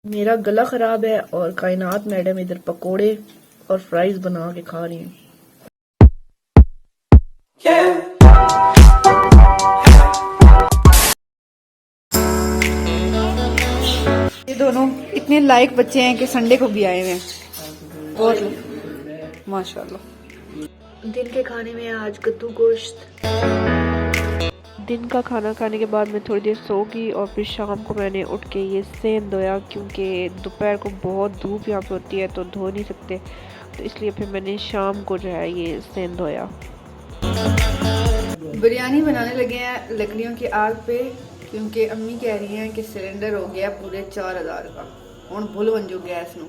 मेरा गला खराब है और कायनात मैडम इधर पकोड़े और फ्राइज बना के खा रही हैं। ये दोनों इतने लायक बच्चे हैं कि संडे को भी आए हुए हैं। बहुत माशाल्लाह। दिन के खाने में आज कद्दू गोश्त। दिन का खाना खाने के बाद मैं थोड़ी देर सो गई और फिर शाम को मैंने उठ के ये सेंध धोया, क्योंकि दोपहर को बहुत धूप यहाँ पे होती है तो धो नहीं सकते, तो इसलिए फिर मैंने शाम को जो है ये सेंध धोया। बिरयानी बनाने लगे हैं लकड़ियों की आग पे, क्योंकि अम्मी कह रही हैं कि सिलेंडर हो गया पूरे 4000 का। हुण भुल वंजो गैस नू।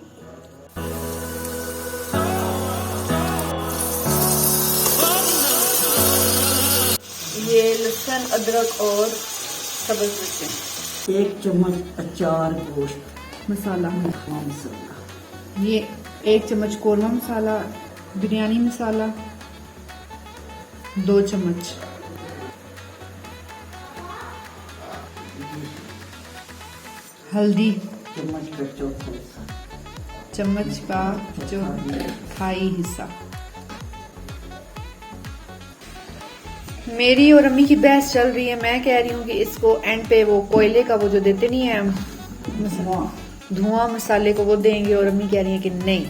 ये लहसुन अदरक और सब्ज मिर्चें, 1 चम्मच अचार गोश्त मसाला, मसाला, ये 1 चम्मच कोरमा मसाला, बिरयानी मसाला 2 चम्मच, हल्दी चम्मच का चौथाई हिस्सा। मेरी और अम्मी की बहस चल रही है। मैं कह रही हूँ कि इसको एंड पे वो कोयले का वो जो देते नहीं है धुआं मसाले को वो देंगे, और अम्मी कह रही है कि नहीं।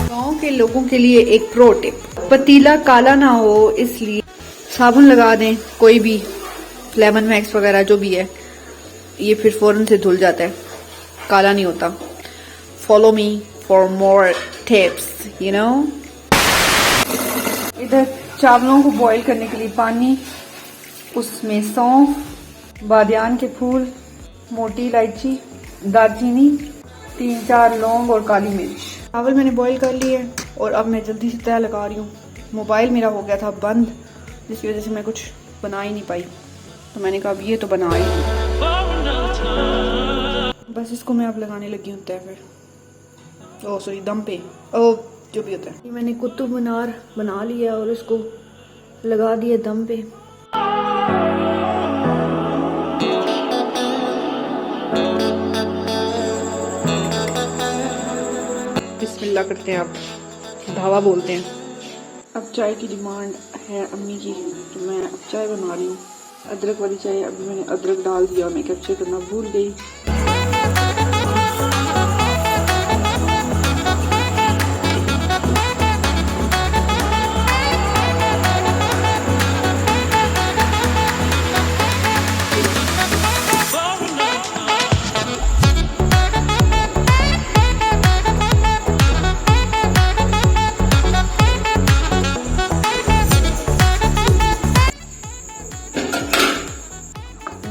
गाँव के लोगों के लिए एक प्रो टिप, पतीला काला ना हो इसलिए साबुन लगा दें, कोई भी लेमन मैक्स वगैरह जो भी है, ये फिर फौरन से धुल जाता है, काला नहीं होता। Follow me for more tips, you know. इधर चावलों को बॉईल करने के लिए पानी, उसमें सौंफ, बादियान के फूल, मोटी इलायची, दालचीनी, 3-4 लौंग और काली मिर्च। चावल मैंने बॉईल कर लिए और अब मैं जल्दी से तय लगा रही हूँ। मोबाइल मेरा हो गया था बंद, जिसकी वजह से मैं कुछ बना ही नहीं पाई, तो मैंने कहा अब ये तो बना ही नहीं। बस इसको मैं अब लगाने लगी हूँ तय फिर, ओ सॉरी दम पे, ओ जो भी होता है। ये मैंने कुतुब मीनार बना लिया और इसको लगा दिया दम पे। बिस्मिल्लाह करते हैं, अब धावा बोलते हैं। अब चाय की डिमांड है अम्मी की, तो मैं अब चाय बना रही हूँ, अदरक वाली चाय। अभी मैंने अदरक डाल दिया, मैं कैप्चर करना भूल गई।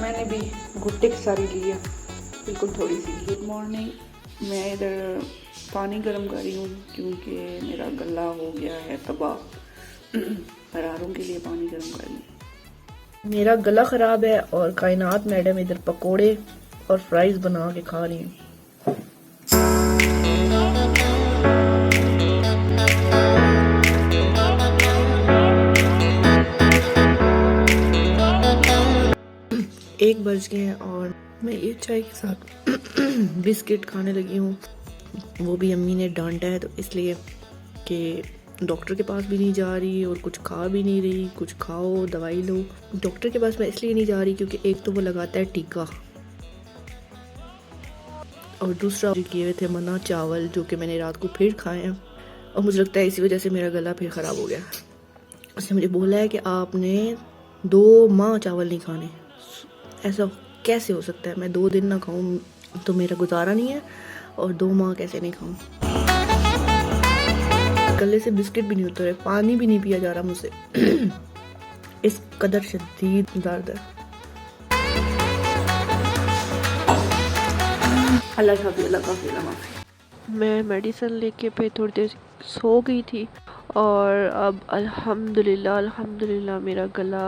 मैंने भी गुट्टे की सारी ली है, बिल्कुल थोड़ी सी। Good morning. मैं इधर पानी गर्म कर रही हूँ क्योंकि मेरा गला हो गया है तबाह। हरारों के लिए पानी गर्म कर लिया। मेरा गला खराब है और कायनात मैडम इधर पकोड़े और फ्राइज बना के खा रही हैं। एक बज गए हैं और मैं ये चाय के साथ बिस्किट खाने लगी हूँ। वो भी अम्मी ने डांटा है तो इसलिए कि डॉक्टर के पास भी नहीं जा रही और कुछ खा भी नहीं रही। कुछ खाओ, दवाई लो। डॉक्टर के पास मैं इसलिए नहीं जा रही क्योंकि एक तो वो लगाता है टीका, और दूसरा किए हुए थे मना चावल, जो कि मैंने रात को फिर खाए हैं, और मुझे लगता है इसी वजह से मेरा गला फिर ख़राब हो गया। उसने मुझे बोला है कि आपने 2 माह चावल नहीं खाने। ऐसा कैसे हो सकता है? मैं 2 दिन ना खाऊं तो मेरा गुजारा नहीं है, और 2 माह कैसे नहीं खाऊं? गले से बिस्किट भी नहीं उतरे, पानी भी नहीं पिया जा रहा मुझसे। इस कदर शदीद दर्द है। अल्लाह हाफ़िज़, अल्लाह हाफ़िज़, अल्लाह हाफ़िज़। मैं मेडिसिन लेके फिर थोड़ी देर सो गई थी, और अब अल्हम्दुलिल्लाह मेरा गला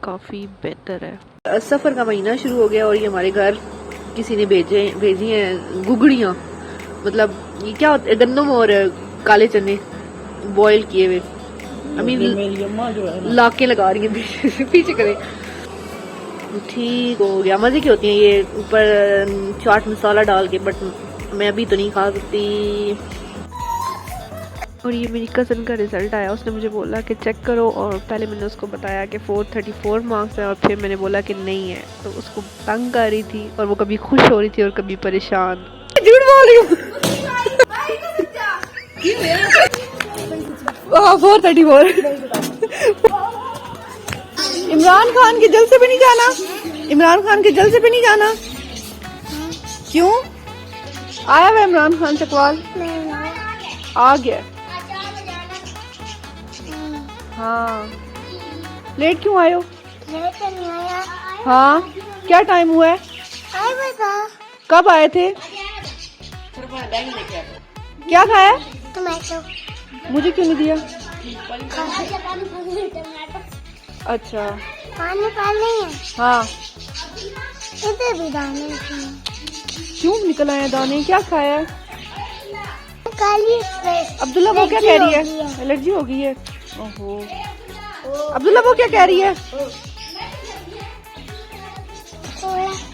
काफ़ी बेहतर है। सफ़र का महीना शुरू हो गया और ये हमारे घर किसी ने भेजी हैं गुगड़ियाँ। मतलब ये क्या होता है? गंदम और काले चने बॉईल किए हुए। अम्मी मेरी अम्मा जो है ना, लाके लगा रही है पीछे करे। ठीक हो गया, मजे की होती हैं ये ऊपर चाट मसाला डाल के, बट मैं अभी तो नहीं खा सकती। और ये मेरी कज़न का रिज़ल्ट आया, उसने मुझे बोला कि चेक करो, और पहले मैंने उसको बताया कि 434 मार्क्स है, और फिर मैंने बोला कि नहीं है, तो उसको तंग कर रही थी, और वो कभी खुश हो रही थी और कभी परेशान। झूठ बोल रही हूँ। 434। इमरान खान के जलसे पे नहीं जाना, इमरान खान के जलसे पे नहीं जाना। क्यों आया हुआ इमरान खान चकवाल? आ गया। हाँ, लेट क्यों आए हो? हाँ, क्या टाइम हुआ है? कब आए थे? क्या खाया? टमाटो। मुझे क्यों नहीं दिया? अच्छा पानी पानी है। हाँ, इधर भी दाने हैं। क्यों निकल आए दाने? क्या खाया? काली अब्दुल्ला वो क्या कह रही है? एलर्जी हो गई है। ओहो, अब्दुल्ला वो क्या कह रही है?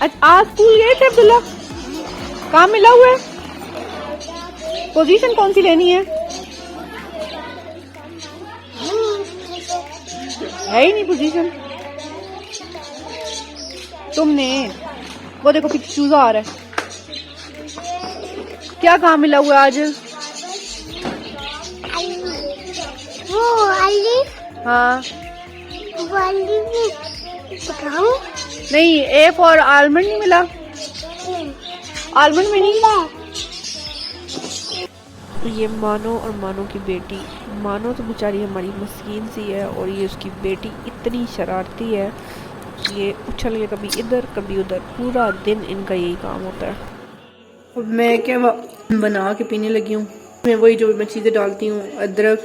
आज स्कूल गए थे अब्दुल्ला? काम मिला हुआ है? पोजीशन कौन सी लेनी है? है ही नहीं पोजीशन। तुमने वो देखो पीछे चूजा आ रहा है। क्या काम मिला हुआ है आज? वो अली हाँ, वो अली पकाऊं? नहीं, ए फॉर आलमंड नहीं मिला? आलमंड में नहीं। ये मानो और मानो की बेटी, मानो तो बेचारी हमारी मस्कीन सी है, और ये उसकी बेटी इतनी शरारती है, ये उछल के कभी इधर कभी उधर, पूरा दिन इनका यही काम होता है। अब मैं क्या बना के पीने लगी हूँ। मैं वही जो मैं चीज़ें डालती हूँ, अदरक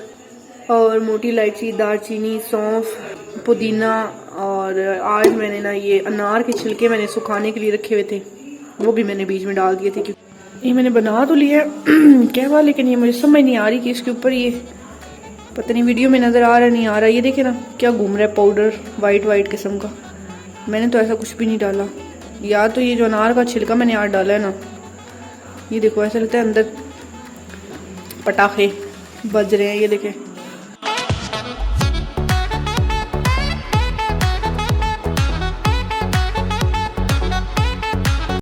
और मोटी इलायची, दालचीनी, सौंफ, पुदीना, और आज मैंने ना ये अनार के छिलके मैंने सुखाने के लिए रखे हुए थे, वो भी मैंने बीच में डाल दिए थे। क्योंकि ये मैंने बना तो लिया क्या हुआ, लेकिन ये मुझे समझ नहीं आ रही कि इसके ऊपर ये पता नहीं वीडियो में नज़र आ रहा नहीं आ रहा। ये देखे ना क्या घूम रहा है, पाउडर वाइट वाइट किस्म का। मैंने तो ऐसा कुछ भी नहीं डाला। या तो ये जो अनार का छिलका मैंने आज डाला है ना, ये देखो ऐसा लगता है अंदर पटाखे बज रहे हैं। ये देखें,